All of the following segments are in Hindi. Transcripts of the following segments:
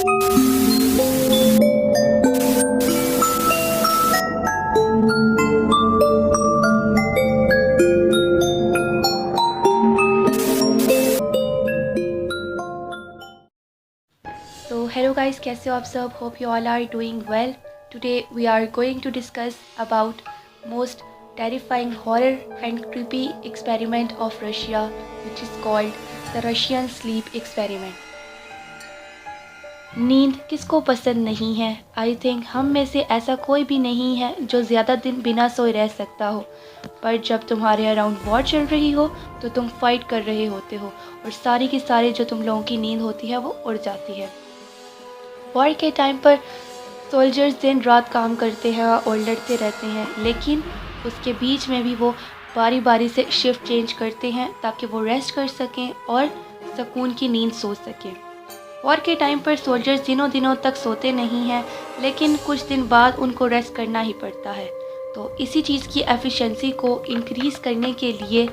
So hello guys, कैसे हो आप सब? Hope you all are doing well. Today we are going to discuss about most terrifying horror and creepy experiment of Russia, which is called the Russian sleep experiment. नींद किसको पसंद नहीं है? आई थिंक हम में से ऐसा कोई भी नहीं है जो ज़्यादा दिन बिना सोए रह सकता हो। पर जब तुम्हारे अराउंड वॉर चल रही हो तो तुम फाइट कर रहे होते हो और सारी की सारी जो तुम लोगों की नींद होती है वो उड़ जाती है। वॉर के टाइम पर सोल्जर्स दिन रात काम करते हैं और लड़ते रहते हैं, लेकिन उसके बीच में भी वो बारी बारी से शिफ्ट चेंज करते हैं ताकि वो रेस्ट कर सकें और सुकून की नींद सो सकें। वॉर के टाइम पर सोल्जर्स दिनों दिनों तक सोते नहीं हैं, लेकिन कुछ दिन बाद उनको रेस्ट करना ही पड़ता है। तो इसी चीज़ की एफिशिएंसी को इंक्रीज़ करने के लिए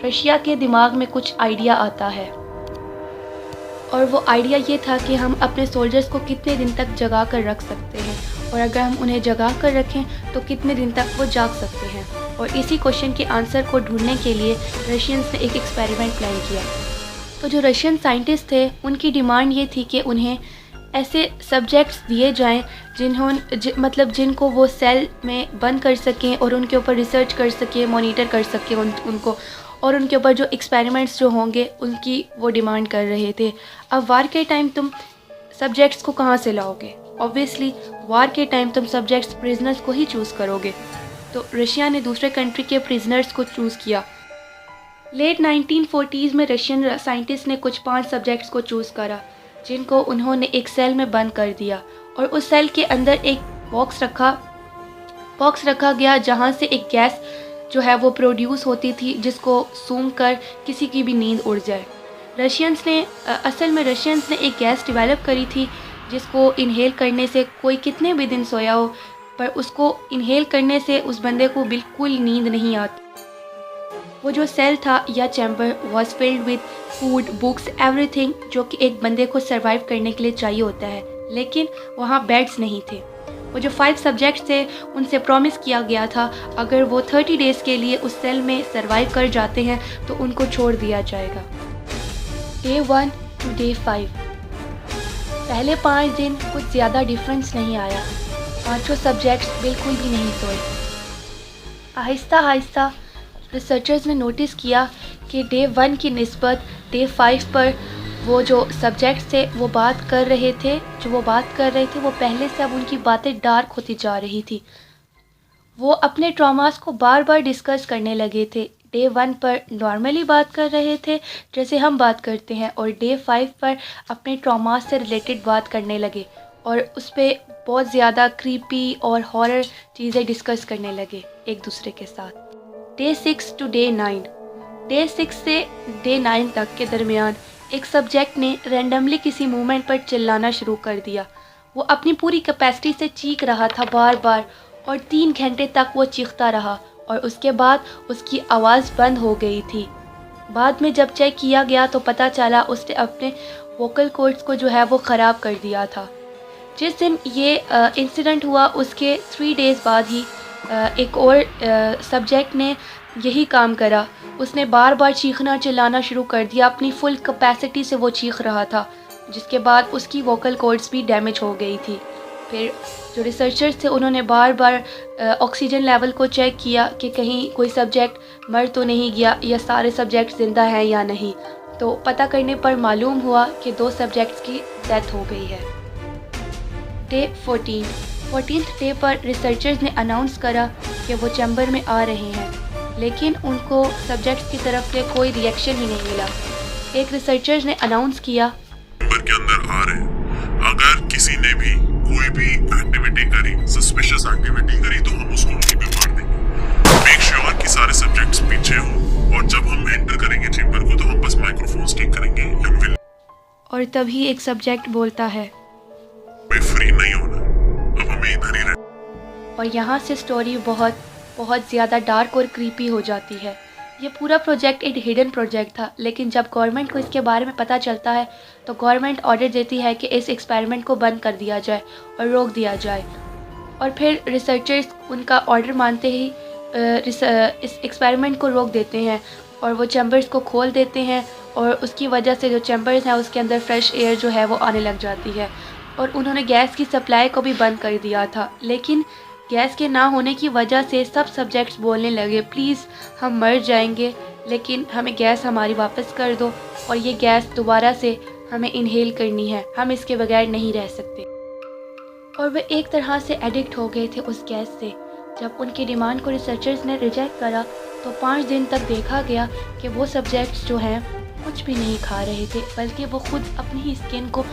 रशिया के दिमाग में कुछ आइडिया आता है, और वो आइडिया ये था कि हम अपने सोल्जर्स को कितने दिन तक जगा कर रख सकते हैं, और अगर हम उन्हें जगा कर रखें तो कितने दिन तक वो जाग सकते हैं। और इसी क्वेश्चन के आंसर को ढूंढने के लिए रशियंस ने एक एक्सपेरिमेंट प्लान किया। तो जो रशियन साइंटिस्ट थे उनकी डिमांड ये थी कि उन्हें ऐसे सब्जेक्ट्स दिए जाएं जिनको वो सेल में बंद कर सकें और उनके ऊपर रिसर्च कर सकें, मॉनिटर कर सकें उनको, और उनके ऊपर जो एक्सपेरिमेंट्स जो होंगे उनकी वो डिमांड कर रहे थे। अब वार के टाइम तुम सब्जेक्ट्स को कहाँ से लाओगे? ऑब्वियसली वार के टाइम तुम सब्जेक्ट्स प्रिजनर्स को ही चूज़ करोगे। तो रशिया ने दूसरे कंट्री के प्रिजनर्स को चूज़ किया। लेट 1940s में रशियन साइंटिस्ट ने कुछ 5 सब्जेक्ट्स को चूज़ करा, जिनको उन्होंने एक सेल में बंद कर दिया, और उस सेल के अंदर एक बॉक्स रखा गया जहाँ से एक गैस जो है वो प्रोड्यूस होती थी, जिसको सूंघ कर किसी की भी नींद उड़ जाए। रशियंस ने एक गैस डेवलप करी थी जिसको इनहेल करने से कोई कितने भी दिन सोया हो, पर उसको इनहेल करने से उस बंदे को बिल्कुल नींद नहीं आती। वो जो सेल था या chamber was filled with food, books, everything जो कि एक बंदे को सर्वाइव करने के लिए चाहिए होता है, लेकिन वहाँ बेड्स नहीं थे। वो जो 5 सब्जेक्ट्स थे उनसे प्रॉमिस किया गया था अगर वो 30 डेज़ के लिए उस सेल में सर्वाइव कर जाते हैं तो उनको छोड़ दिया जाएगा। डे 1 टू डे 5, पहले 5 दिन कुछ ज़्यादा डिफरेंस नहीं आया। 5 सब्जेक्ट्स बिल्कुल भी नहीं सोए। आहिस्ता आहिस्ता रिसर्चर्स ने नोटिस किया कि डे 1 की निस्बत डे 5 पर वो जो सब्जेक्ट्स थे वो बात कर रहे थे वो पहले से अब उनकी बातें डार्क होती जा रही थी। वो अपने ट्रॉमास को बार बार डिस्कस करने लगे थे। डे 1 पर नॉर्मली बात कर रहे थे जैसे हम बात करते हैं, और डे 5 पर अपने ट्रॉमास से रिलेटेड बात करने लगे और उस पर बहुत ज़्यादा क्रीपी और हॉरर चीज़ें डिस्कस करने लगे एक दूसरे के साथ। डे 6 टू डे 9, डे 6 से डे 9 तक के दरमियान एक सब्जेक्ट ने रैंडमली किसी मूवमेंट पर चिल्लाना शुरू कर दिया। वो अपनी पूरी कैपेसिटी से चीख रहा था बार बार, और 3 घंटे तक वो चीखता रहा, और उसके बाद उसकी आवाज़ बंद हो गई थी। बाद में जब चेक किया गया तो पता चला उसने अपने वोकल कॉर्ड्स को जो है वो ख़राब कर दिया था। जिस दिन ये इंसिडेंट हुआ उसके 3 डेज़ बाद ही एक और सब्जेक्ट ने यही काम करा। उसने बार बार चीखना चिल्लाना शुरू कर दिया, अपनी फुल कैपेसिटी से वो चीख रहा था, जिसके बाद उसकी वोकल कॉर्ड्स भी डैमेज हो गई थी। फिर जो रिसर्चर्स थे उन्होंने बार बार ऑक्सीजन लेवल को चेक किया कि कहीं कोई सब्जेक्ट मर तो नहीं गया या सारे सब्जेक्ट ज़िंदा हैं या नहीं। तो पता करने पर मालूम हुआ कि 2 सब्जेक्ट्स की डेथ हो गई है। डे 14th डे पर रिसर्चर्स ने अनाउंस करा कि वो चैम्बर में आ रहे हैं, लेकिन उनको सब्जेक्ट्स की तरफ से कोई रिएक्शन ही नहीं मिला। एक रिसर्चर्स ने अनाउंस किया, चैम्बर के अंदर आ रहे हैं, अगर किसी ने भी कोई भी एक्टिविटी करी, सस्पिशियस एक्टिविटी करी, तो हम उसको वहीं पे मार देंगे। मेक श्योर कि सारे सब्जेक्ट्स पीछे हो, और जब हम एंटर करेंगे चैम्बर को तो हम बस माइक्रोफोन स्टिक करेंगे। और तभी एक सब्जेक्ट बोलता है, फ्री नहीं होना, अब हमें इधर ही रहना। और यहाँ से स्टोरी बहुत ज़्यादा डार्क और क्रीपी हो जाती है। ये पूरा प्रोजेक्ट एक हिडन प्रोजेक्ट था, लेकिन जब गवर्नमेंट को इसके बारे में पता चलता है तो गवर्नमेंट ऑर्डर देती है कि इस एक्सपेरिमेंट को बंद कर दिया जाए और रोक दिया जाए। और फिर रिसर्चर्स उनका ऑर्डर मानते ही इस एक्सपेरिमेंट को रोक देते हैं और वो चैम्बर्स को खोल देते हैं, और उसकी वजह से जो चैम्बर्स हैं उसके अंदर फ्रेश एयर जो है वो आने लग जाती है। और उन्होंने गैस की सप्लाई को भी बंद कर दिया था, लेकिन गैस के ना होने की वजह से सब सब्जेक्ट्स बोलने लगे, प्लीज़ हम मर जाएंगे, लेकिन हमें गैस हमारी वापस कर दो, और ये गैस दोबारा से हमें इनहेल करनी है, हम इसके बगैर नहीं रह सकते। और वे एक तरह से एडिक्ट हो गए थे उस गैस से। जब उनकी डिमांड को रिसर्चर्स ने रिजेक्ट करा तो 5 दिन तक देखा गया कि वो सब्जेक्ट्स जो हैं कुछ भी नहीं खा रहे थे, बल्कि वो खुद अपनी ही स्किन को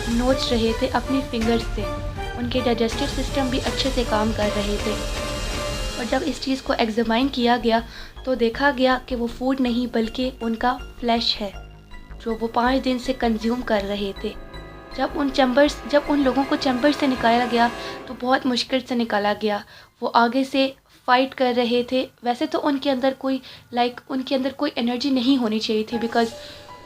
नोच रहे थे अपनी फिंगर्स से। उनके डाइजेस्टिव सिस्टम भी अच्छे से काम कर रहे थे। और जब इस चीज़ को एग्जामाइन किया गया तो देखा गया कि वो फूड नहीं बल्कि उनका फ्लैश है जो वो 5 दिन से कंज्यूम कर रहे थे। जब उन लोगों को चैम्बर से निकाला गया तो बहुत मुश्किल से निकाला गया। वो आगे से फाइट कर रहे थे। वैसे तो उनके अंदर कोई एनर्जी नहीं होनी चाहिए थी, बिकॉज़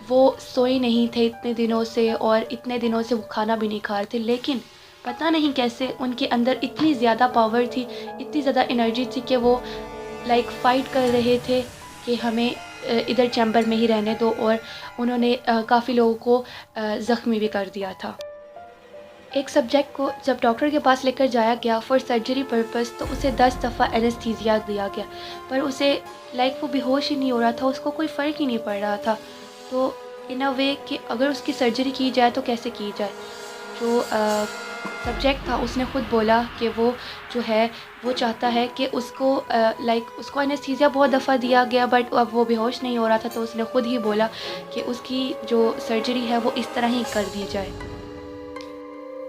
वो सोए नहीं थे इतने दिनों से और इतने दिनों से वो खाना भी नहीं खा रहे थे, लेकिन पता नहीं कैसे उनके अंदर इतनी ज़्यादा पावर थी, इतनी ज़्यादा एनर्जी थी कि वो फाइट कर रहे थे कि हमें इधर चैम्बर में ही रहने दो, और उन्होंने काफ़ी लोगों को ज़ख्मी भी कर दिया था। एक सब्जेक्ट को जब डॉक्टर के पास लेकर जाया गया फॉर सर्जरी पर्पस, तो उसे 10 दफ़ा एनेस्थीसिया दिया गया, पर उसे वो बेहोश ही नहीं हो रहा था, उसको कोई फ़र्क ही नहीं पड़ रहा था। तो इन अ वे कि अगर उसकी सर्जरी की जाए तो कैसे की जाए। जो सब्जेक्ट था उसने खुद बोला कि वो जो है वो चाहता है कि उसको एनेस्थीसिया बहुत दफ़ा दिया गया, बट अब वो बेहोश नहीं हो रहा था, तो उसने खुद ही बोला कि उसकी जो सर्जरी है वो इस तरह ही कर दी जाए,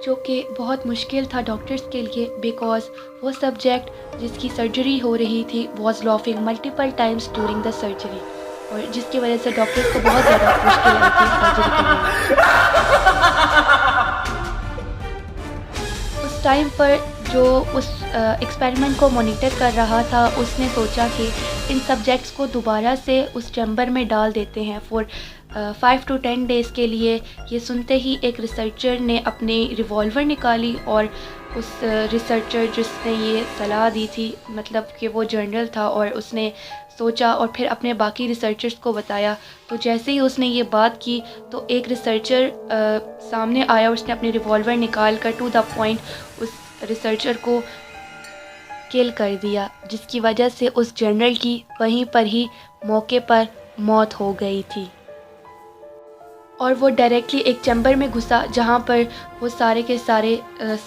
जो कि बहुत मुश्किल था डॉक्टर्स के लिए, बिकॉज़ वो सब्जेक्ट जिसकी सर्जरी हो रही थी was laughing multiple times during the surgery, और जिसकी वजह से डॉक्टर्स को बहुत ज़्यादा मुश्किल आई थी सर्जरी करने में। उस टाइम पर जो उस एक्सपेरिमेंट को मॉनिटर कर रहा था उसने सोचा कि इन सब्जेक्ट्स को दोबारा से उस चैम्बर में डाल देते हैं फॉर 5 to 10 डेज़ के लिए। ये सुनते ही एक रिसर्चर ने अपनी रिवॉल्वर निकाली, और उस रिसर्चर जिसने ये सलाह दी थी, मतलब कि वो जर्नल था, और उसने सोचा और फिर अपने बाकी रिसर्चर्स को बताया। तो जैसे ही उसने ये बात की तो एक रिसर्चर सामने आया, उसने अपनी रिवॉल्वर निकाल कर टू द पॉइंट उस रिसर्चर को किल कर दिया, जिसकी वजह से उस जर्नल की वहीं पर ही मौके पर मौत हो गई थी। और वो डायरेक्टली एक चैम्बर में घुसा जहाँ पर वो सारे के सारे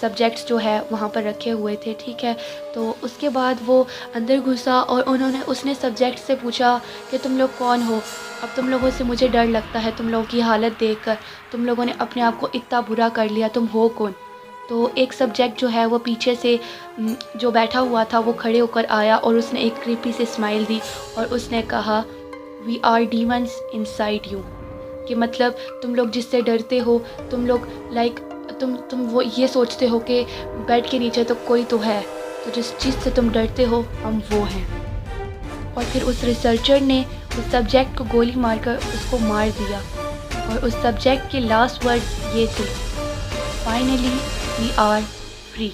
सब्जेक्ट्स जो है वहाँ पर रखे हुए थे, ठीक है। तो उसके बाद वो अंदर घुसा और उसने सब्जेक्ट से पूछा कि तुम लोग कौन हो, अब तुम लोगों से मुझे डर लगता है, तुम लोगों की हालत देखकर, तुम लोगों ने अपने आप को इतना बुरा कर लिया, तुम हो कौन। तो एक सब्जेक्ट जो है वो पीछे से जो बैठा हुआ था वो खड़े होकर आया और उसने एक क्रीपी से स्माइल दी और उसने कहा, we are demons inside you, कि मतलब तुम लोग जिससे डरते हो, तुम लोग तुम वो ये सोचते हो कि बेड के नीचे तो कोई तो है, तो जिस चीज़ से तुम डरते हो हम वो हैं। और फिर उस रिसर्चर ने उस सब्जेक्ट को गोली मारकर उसको मार दिया, और उस सब्जेक्ट के लास्ट वर्ड्स ये थे, finally we are free.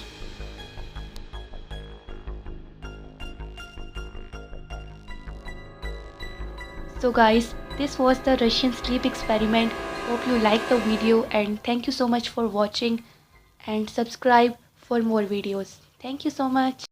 So guys, this was the Russian sleep experiment. Hope you liked the video and thank you so much for watching, and subscribe for more videos. Thank you so much.